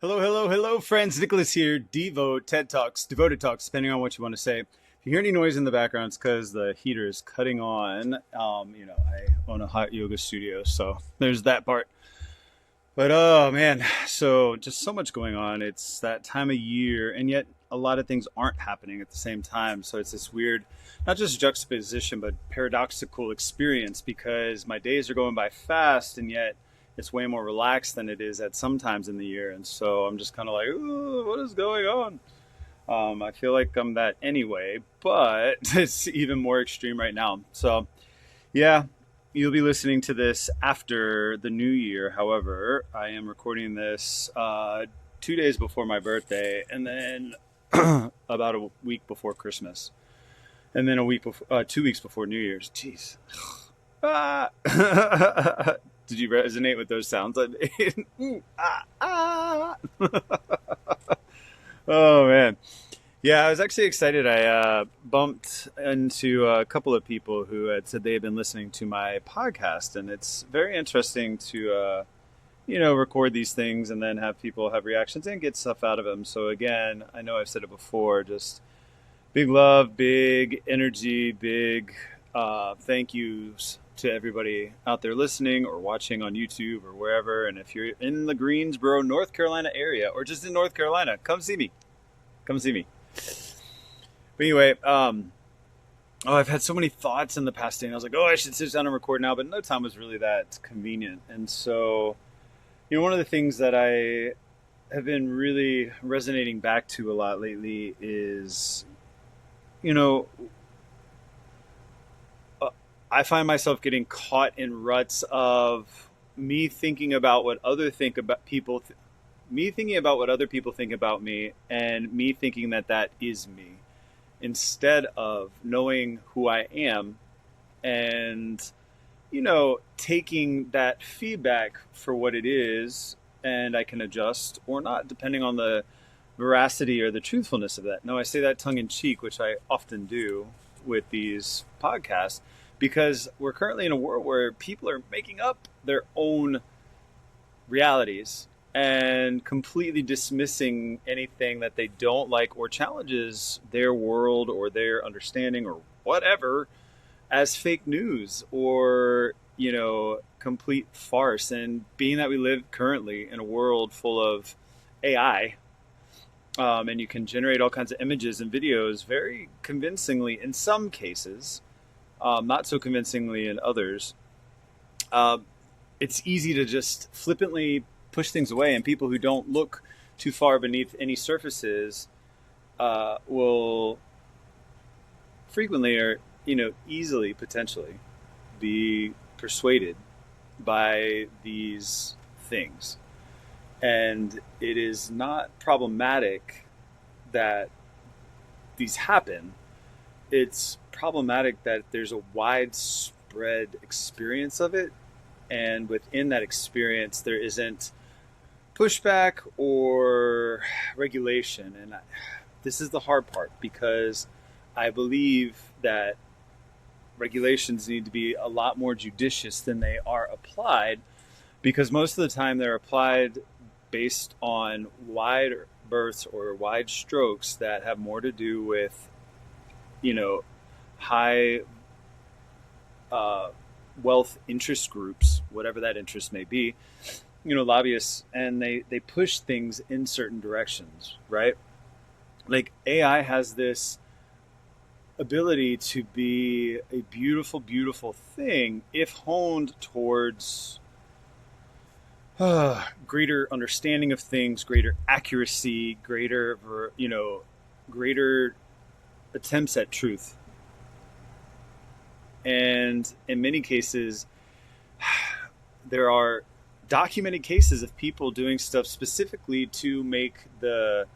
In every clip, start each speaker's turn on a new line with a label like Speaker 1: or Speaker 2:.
Speaker 1: Hello, hello, hello, friends. Nicholas here. DIVOted Talks, DIVOted Talks, depending on what you want to say. If you hear any noise in the background, it's because the heater is cutting on. I own a hot yoga studio, so there's that part. But oh man, so just so much going on. It's that time of year, and yet a lot of things aren't happening at the same time. So it's this weird, not just juxtaposition, but paradoxical experience because my days are going by fast, and yet it's way more relaxed than it is at some times in the year. And so I'm just kind of like, ooh, what is going on? I feel like I'm that anyway, but it's even more extreme right now. So yeah, you'll be listening to this after the new year. However, I am recording this 2 days before my birthday, and then about a week before Christmas, and then 2 weeks before New Year's. Jeez. Did you resonate with those sounds I made? Oh man. Yeah, I was actually excited. I bumped into a couple of people who had said they had been listening to my podcast, and it's very interesting to record these things and then have people have reactions and get stuff out of them. So again, I know I've said it before, just big love, big energy, big thank yous to everybody out there listening or watching on YouTube or wherever. And if you're in the Greensboro, North Carolina area, or just in North Carolina, come see me. Come see me. But anyway, I've had so many thoughts in the past day, and I was like, I should sit down and record now, but no time was really that convenient. And so, one of the things that I have been really resonating back to a lot lately is, I find myself getting caught in ruts of me thinking about what other people think about me, and me thinking that is me, instead of knowing who I am and, taking that feedback for what it is, and I can adjust or not, depending on the veracity or the truthfulness of that. No, I say that tongue in cheek, which I often do with these podcasts, because we're currently in a world where people are making up their own realities and completely dismissing anything that they don't like or challenges their world or their understanding or whatever as fake news or, complete farce. And being that we live currently in a world full of AI, and you can generate all kinds of images and videos very convincingly in some cases, not so convincingly in others, it's easy to just flippantly push things away, and people who don't look too far beneath any surfaces will frequently or easily potentially be persuaded by these things. And it is not problematic that these happen. It's problematic that there's a widespread experience of it, and within that experience there isn't pushback or regulation. And this is the hard part, because I believe that regulations need to be a lot more judicious than they are applied, because most of the time they're applied based on wide berths or wide strokes that have more to do with high wealth interest groups, whatever that interest may be, lobbyists, and they push things in certain directions, right? Like AI has this ability to be a beautiful, beautiful thing if honed towards greater understanding of things, greater accuracy, greater attempts at truth. And in many cases, there are documented cases of people doing stuff specifically to make the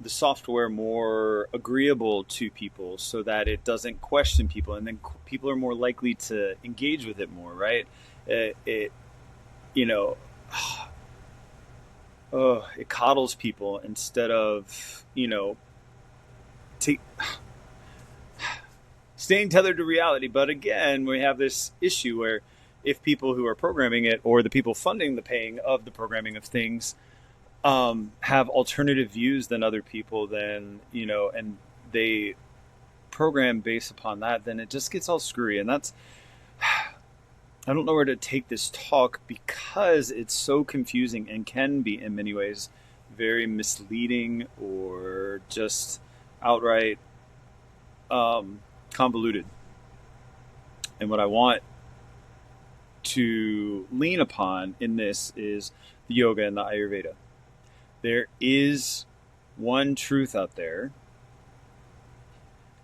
Speaker 1: software more agreeable to people, so that it doesn't question people, and then people are more likely to engage with it more, right? It coddles people instead of staying tethered to reality. But again, we have this issue where if people who are programming it, or the people funding the paying of the programming of things, have alternative views than other people, then, and they program based upon that, then it just gets all screwy. And that's, I don't know where to take this talk because it's so confusing and can be in many ways very misleading or just outright convoluted. And what I want to lean upon in this is the yoga and the Ayurveda. There is one truth out there.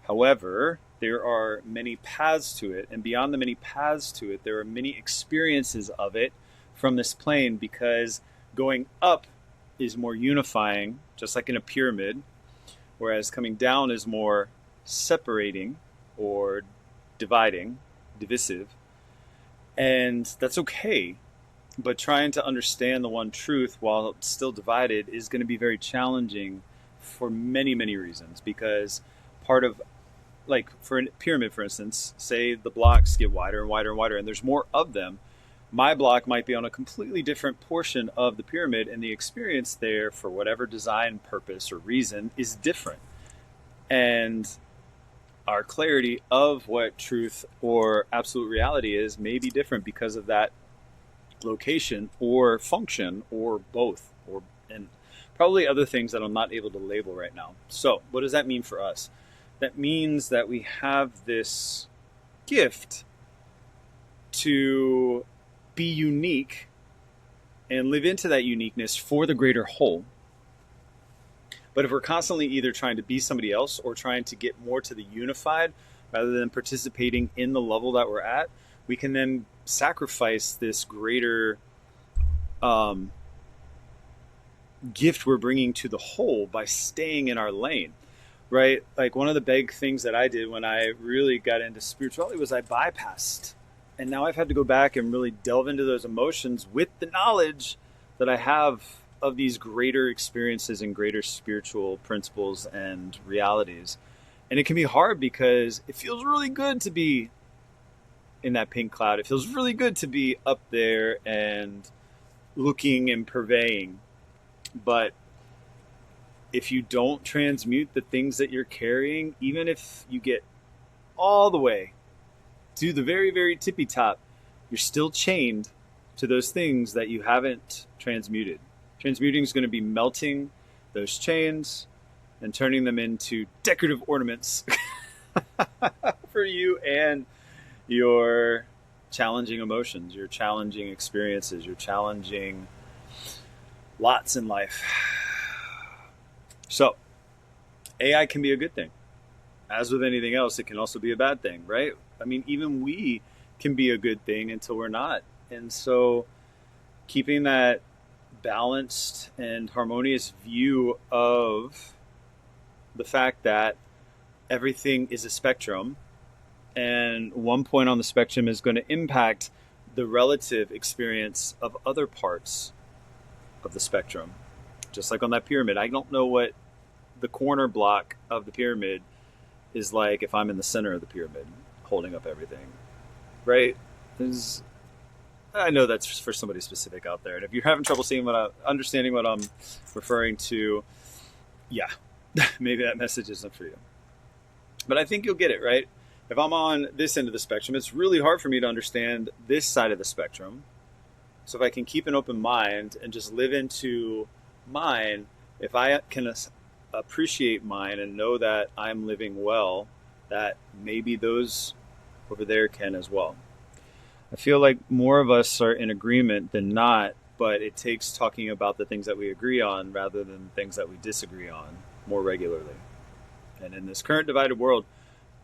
Speaker 1: However, there are many paths to it, and beyond the many paths to it, there are many experiences of it from this plane, because going up is more unifying, just like in a pyramid, whereas coming down is more separating or dividing, divisive. And that's okay. But trying to understand the one truth while still divided is going to be very challenging for many, many reasons. Because part of, like for a pyramid, for instance, say the blocks get wider and wider and wider, and there's more of them. My block might be on a completely different portion of the pyramid, and the experience there, for whatever design purpose or reason, is different. And our clarity of what truth or absolute reality is may be different because of that location or function or both, and probably other things that I'm not able to label right now. So what does that mean for us? That means that we have this gift to be unique and live into that uniqueness for the greater whole. But if we're constantly either trying to be somebody else or trying to get more to the unified rather than participating in the level that we're at, we can then sacrifice this greater gift we're bringing to the whole by staying in our lane, right? Like one of the big things that I did when I really got into spirituality was I bypassed. And now I've had to go back and really delve into those emotions with the knowledge that I have of these greater experiences and greater spiritual principles and realities. And it can be hard because it feels really good to be in that pink cloud. It feels really good to be up there and looking and purveying. But if you don't transmute the things that you're carrying, even if you get all the way to the very, very tippy top, you're still chained to those things that you haven't transmuted. Transmuting is going to be melting those chains and turning them into decorative ornaments for you and your challenging emotions, your challenging experiences, your challenging lots in life. So, AI can be a good thing. As with anything else, it can also be a bad thing, right? I mean, even we can be a good thing until we're not. And so, keeping that balanced and harmonious view of the fact that everything is a spectrum, and one point on the spectrum is going to impact the relative experience of other parts of the spectrum. Just like on that pyramid, I don't know what the corner block of the pyramid is like if I'm in the center of the pyramid holding up everything, right? I know that's for somebody specific out there. And if you're having trouble understanding what I'm referring to, yeah, maybe that message isn't for you. But I think you'll get it, right? If I'm on this end of the spectrum, it's really hard for me to understand this side of the spectrum. So if I can keep an open mind and just live into mine, if I can appreciate mine and know that I'm living well, that maybe those over there can as well. I feel like more of us are in agreement than not, but it takes talking about the things that we agree on rather than things that we disagree on more regularly. And in this current divided world,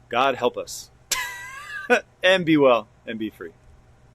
Speaker 1: God help us and be well and be free.